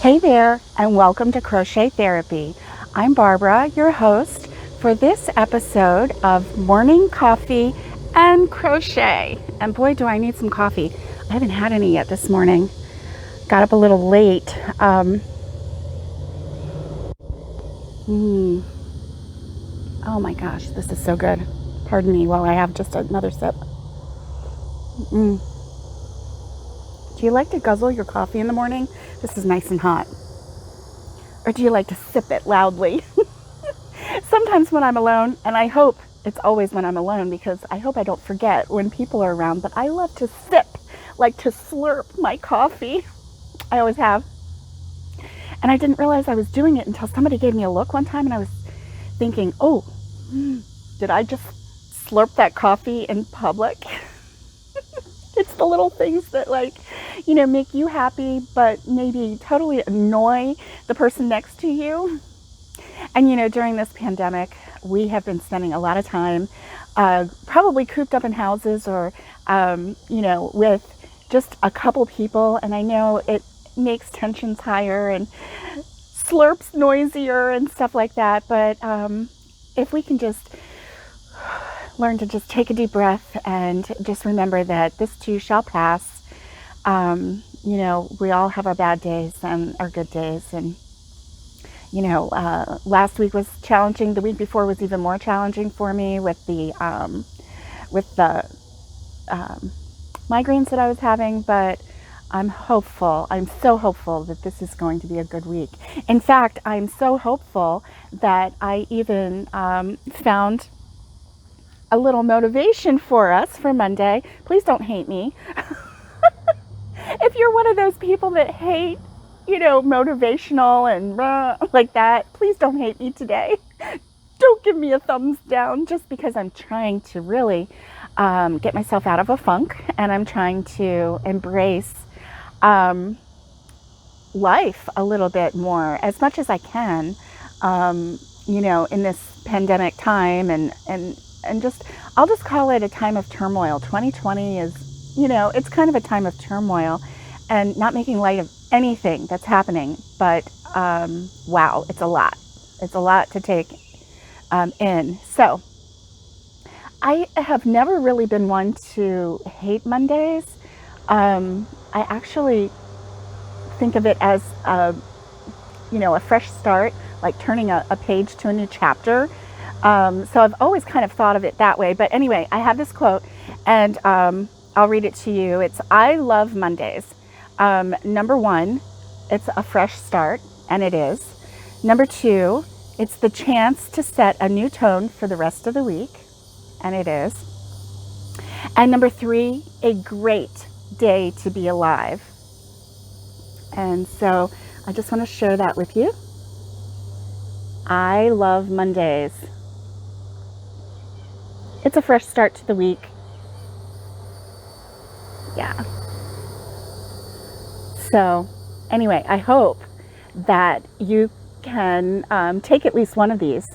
Hey there, and welcome to Crochet Therapy. I'm Barbara, your host for this episode of Morning Coffee and Crochet. And boy, do I need some coffee. I haven't had any yet this morning. Got up a little late. Oh my gosh, this is so good. Pardon me while I have just another sip. Do you like to guzzle your coffee in the morning? This is nice and hot. Or do you like to sip it loudly? Sometimes when I'm alone, and I hope it's always when I'm alone because I hope I don't forget when people are around, but I love to sip, like to slurp my coffee. I always have. And I didn't realize I was doing it until somebody gave me a look one time and I was thinking, oh, did I just slurp that coffee in public? It's the little things that make you happy, but maybe totally annoy the person next to you. And during this pandemic, we have been spending a lot of time probably cooped up in houses or, with just a couple people. And I know it makes tensions higher and slurps noisier and stuff like that. But if we can just learn to just take a deep breath and just remember that this too shall pass. We all have our bad days and our good days. And last week was challenging. The week before was even more challenging for me with the migraines that I was having. But I'm hopeful. I'm so hopeful that this is going to be a good week. In fact, I'm so hopeful that I even found a little motivation for us for Monday. Please don't hate me. If you're one of those people that hate motivational and like that, please don't hate me today. Don't give me a thumbs down just because I'm trying to really get myself out of a funk and I'm trying to embrace life a little bit more as much as I can, in this pandemic time and just, I'll just call it a time of turmoil. 2020 is, it's kind of a time of turmoil and not making light of anything that's happening, but wow, it's a lot. It's a lot to take in. So I have never really been one to hate Mondays. I actually think of it as a fresh start, like turning a page to a new chapter. So I've always kind of thought of it that way. But anyway, I have this quote and I'll read it to you. It's, I love Mondays. Number one, it's a fresh start, and it is. Number two, it's the chance to set a new tone for the rest of the week, and it is. And number three, a great day to be alive. And so I just want to share that with you. I love Mondays. It's a fresh start to the week. Yeah. So anyway, I hope that you can take at least one of these.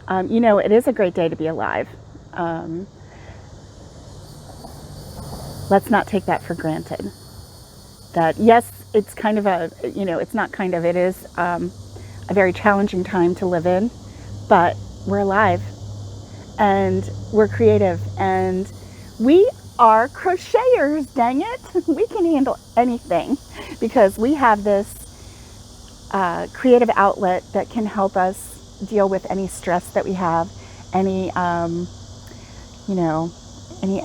It is a great day to be alive. Let's not take that for granted. That yes, it's kind of it's not kind of, it is a very challenging time to live in, but we're alive and we're creative and we are crocheters, dang it. We can handle anything because we have this creative outlet that can help us deal with any stress that we have, any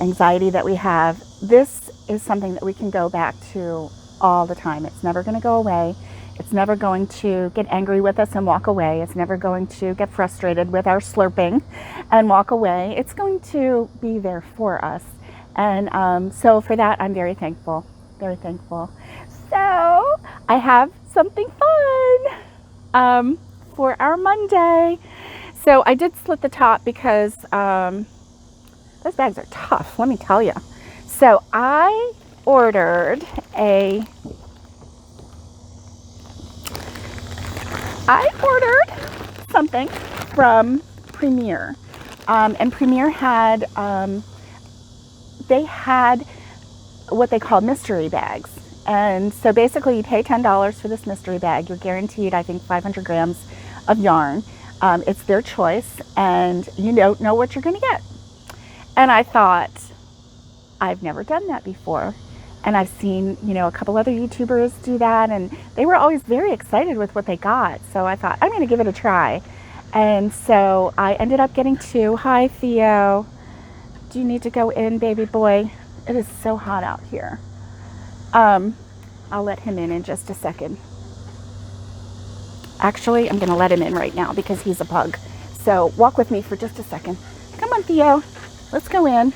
anxiety that we have. This is something that we can go back to all the time. It's never going to go away. It's never going to get angry with us and walk away. It's never going to get frustrated with our slurping and walk away. It's going to be there for us. And so for that, I'm very thankful, very thankful. So I have something fun for our Monday. So I did split the top because those bags are tough, let me tell you. So I ordered something from Premier. And Premier had, they had what they call mystery bags. And so basically you pay $10 for this mystery bag. You're guaranteed, I think, 500 grams of yarn. It's their choice, and you don't know what you're going to get. And I thought, I've never done that before. And I've seen, a couple other YouTubers do that, and they were always very excited with what they got. So I thought, I'm going to give it a try. And so I ended up getting 2. Hi, Theo. Do you need to go in, baby boy? It is so hot out here. I'll let him in just a second. Actually, I'm going to let him in right now because he's a pug. So walk with me for just a second. Come on, Theo. Let's go in.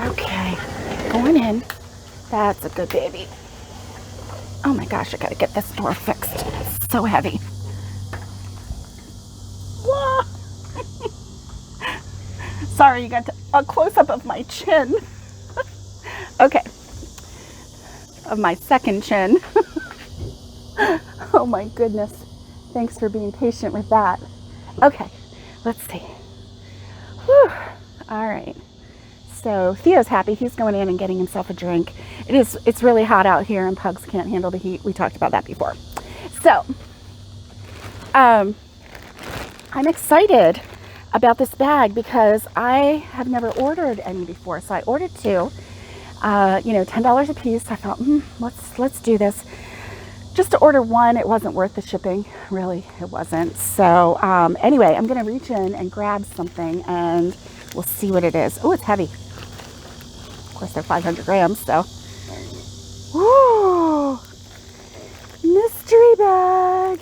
Okay, going in. That's a good baby. Oh my gosh, I gotta get this door fixed. It's so heavy. Whoa. Sorry, you got a close-up of my chin. Okay, of my second chin. Oh my goodness. Thanks for being patient with that. Okay, let's see. Whew. All right. So Theo's happy. He's going in and getting himself a drink. It's really hot out here, and pugs can't handle the heat. We talked about that before. So I'm excited about this bag because I have never ordered any before. So I ordered 2, $10 a piece. I thought, let's do this. Just to order 1, it wasn't worth the shipping. Really, it wasn't. So anyway, I'm going to reach in and grab something, and we'll see what it is. Oh, it's heavy. Of course, they're 500 grams, so. Woo! Mystery bag.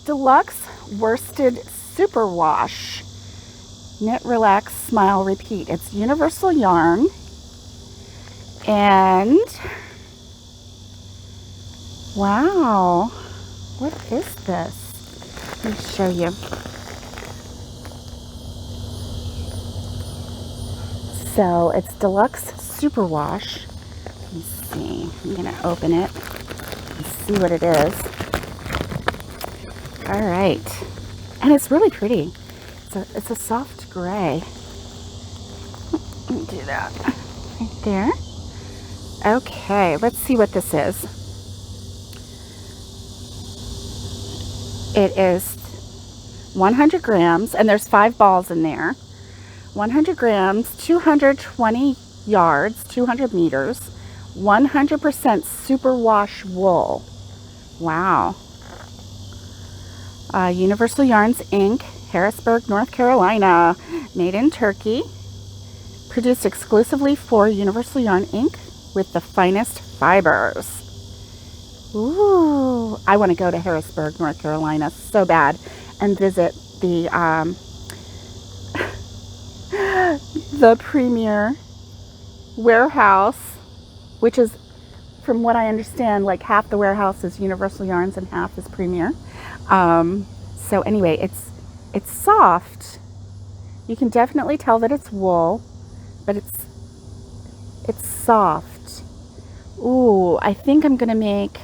Deluxe worsted superwash. Knit, relax, smile, repeat. It's universal yarn. And wow, what is this? Let me show you. So it's Deluxe Superwash. Let me see. I'm going to open it and see what it is. All right. And it's really pretty. It's a soft gray. Let me do that. Right there. Okay, let's see what this is. It is 100 grams, and there's 5 balls in there. 100 grams, 220 yards, 200 meters, 100% superwash wool. Wow. Universal Yarns Inc., Harrisburg, North Carolina, made in Turkey, produced exclusively for Universal Yarn Inc. with the finest fibers. Ooh, I want to go to Harrisburg, North Carolina so bad and visit the the premier warehouse, which is, from what I understand, like half the warehouse is Universal Yarns and half is Premier. So anyway, it's soft. You can definitely tell that it's wool, but it's soft. Ooh, I think I'm gonna make.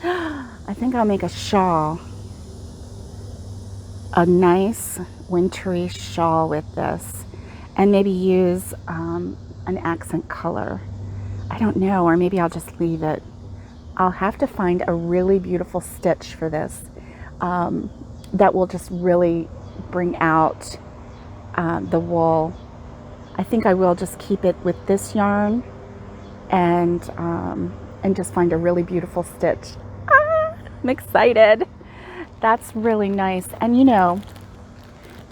I think I'll make a shawl. A nice wintry shawl with this, and maybe use an accent color. I don't know, or maybe I'll just leave it. I'll have to find a really beautiful stitch for this that will just really bring out the wool. I think I will just keep it with this yarn and just find a really beautiful stitch. I'm excited. That's really nice. And you know,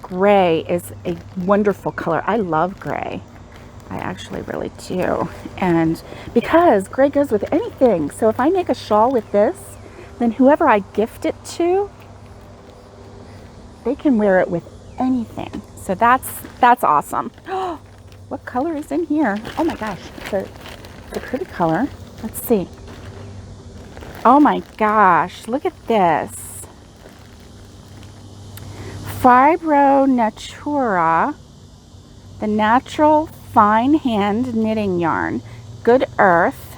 gray is a wonderful color. I love gray. I actually really do. And because gray goes with anything. So if I make a shawl with this, then whoever I gift it to, they can wear it with anything. So that's awesome. What color is in here? Oh my gosh, it's a pretty color. Let's see. Oh my gosh, look at this. Fibro Natura, the natural fine hand knitting yarn. Good Earth.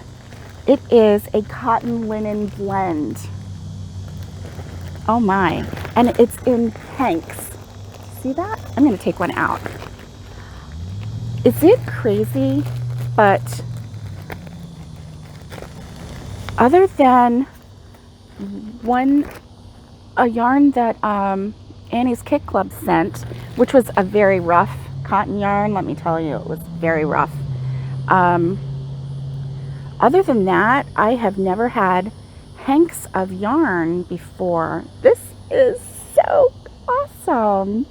It is a cotton linen blend. Oh my. And it's in Hanks. See that? I'm going to take one out. Is it crazy? But Other than a yarn that Annie's Kit Club sent, which was a very rough cotton yarn. Let me tell you, it was very rough. Other than that, I have never had hanks of yarn before. This is so awesome.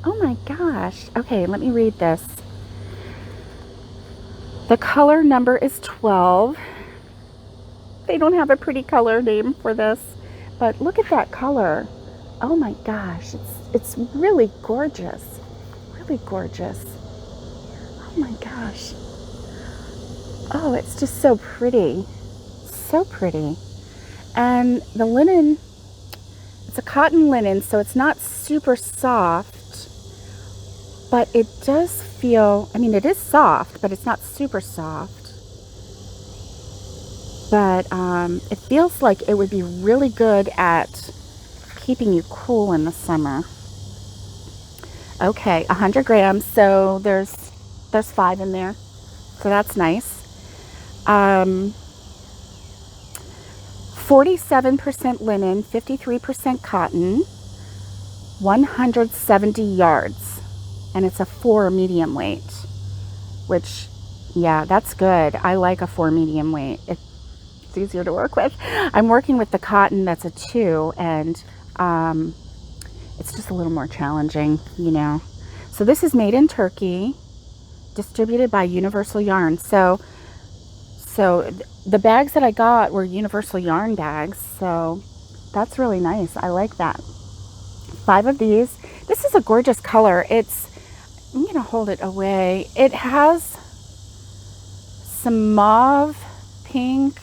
Oh my gosh. Okay, let me read this. The color number is 12. They don't have a pretty color name for this, but look at that color. Oh my gosh, it's really gorgeous. Really gorgeous. Oh my gosh. Oh, it's just so pretty. So pretty. And the linen, it's a cotton linen, so it's not super soft, but it does feel, I mean, it is soft, but it's not super soft. But it feels like it would be really good at keeping you cool in the summer. Okay, 100 grams, so there's 5 in there, so that's nice. 47% linen, 53% cotton, 170 yards, and it's a 4 medium weight, which, yeah, that's good. I like a 4 medium weight. It's easier to work with. I'm working with the cotton that's a 2, and it's just a little more challenging, you know. So this is made in Turkey, distributed by Universal Yarn. So the bags that I got were Universal Yarn bags, so that's really nice. I like that. 5 of these. This is a gorgeous color. I'm gonna hold it away. It has some mauve pink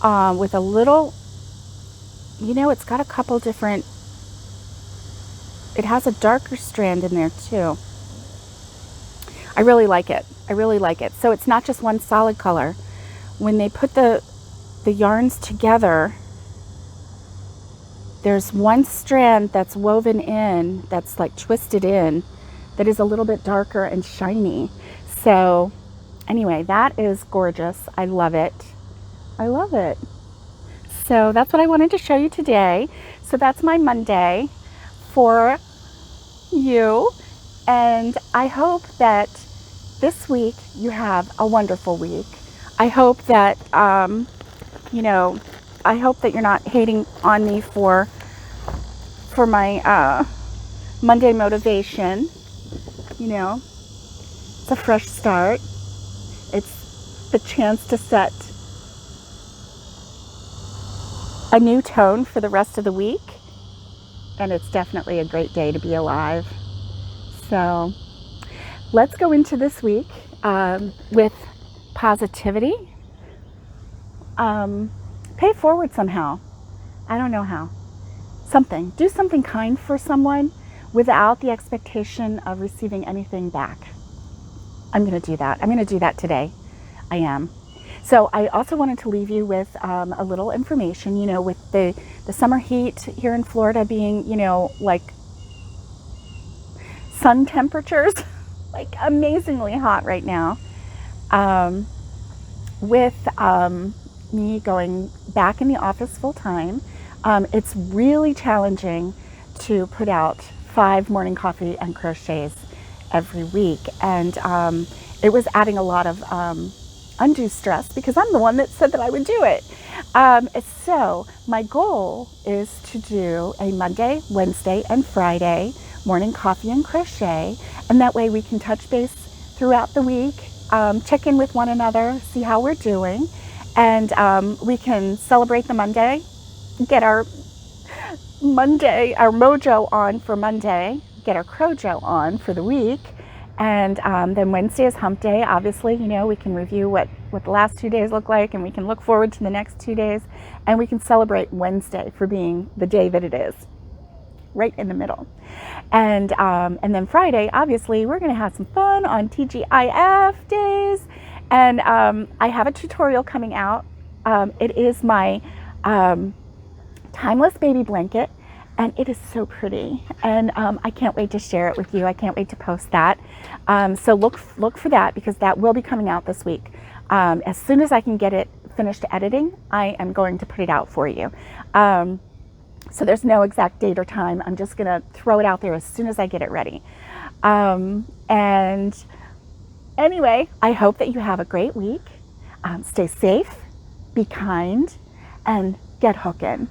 with a little, you know, it's got a couple different, it has a darker strand in there too. I really like it. I really like it. So it's not just one solid color. When they put the yarns together, there's one strand that's woven in, that's like twisted in, that is a little bit darker and shiny. So anyway, that is gorgeous. I love it. I love it. So that's what I wanted to show you today. So that's my Monday for you. And I hope that this week you have a wonderful week. I hope that, you know, I hope that you're not hating on me for my Monday motivation. You know, it's a fresh start. It's the chance to set a new tone for the rest of the week. And it's definitely a great day to be alive. So let's go into this week with positivity. Pay it forward somehow. I don't know how. Something. Do something kind for someone without the expectation of receiving anything back. I'm going to do that. I'm going to do that today. I am. So I also wanted to leave you with a little information, you know, with the summer heat here in Florida being, you know, like sun temperatures, like amazingly hot right now. With me going back in the office full time, it's really challenging to put out 5 morning coffee and crochets every week. And it was adding a lot of undue stress because I'm the one that said that I would do it. So my goal is to do a Monday, Wednesday, and Friday morning coffee and crochet. And that way we can touch base throughout the week, check in with one another, see how we're doing. And we can celebrate the Monday, get our mojo on for Monday, get our crojo on for the week. And then Wednesday is hump day. Obviously, you know, we can review what the last 2 days look like, and we can look forward to the next 2 days, and we can celebrate Wednesday for being the day that it is, right in the middle. And then Friday, obviously, we're going to have some fun on TGIF days. And I have a tutorial coming out. It is my timeless baby blanket. And it is so pretty, and I can't wait to share it with you. I can't wait to post that. So look for that, because that will be coming out this week. As soon as I can get it finished editing, I am going to put it out for you. So there's no exact date or time. I'm just going to throw it out there as soon as I get it ready. And anyway, I hope that you have a great week. Stay safe, be kind, and get hooking.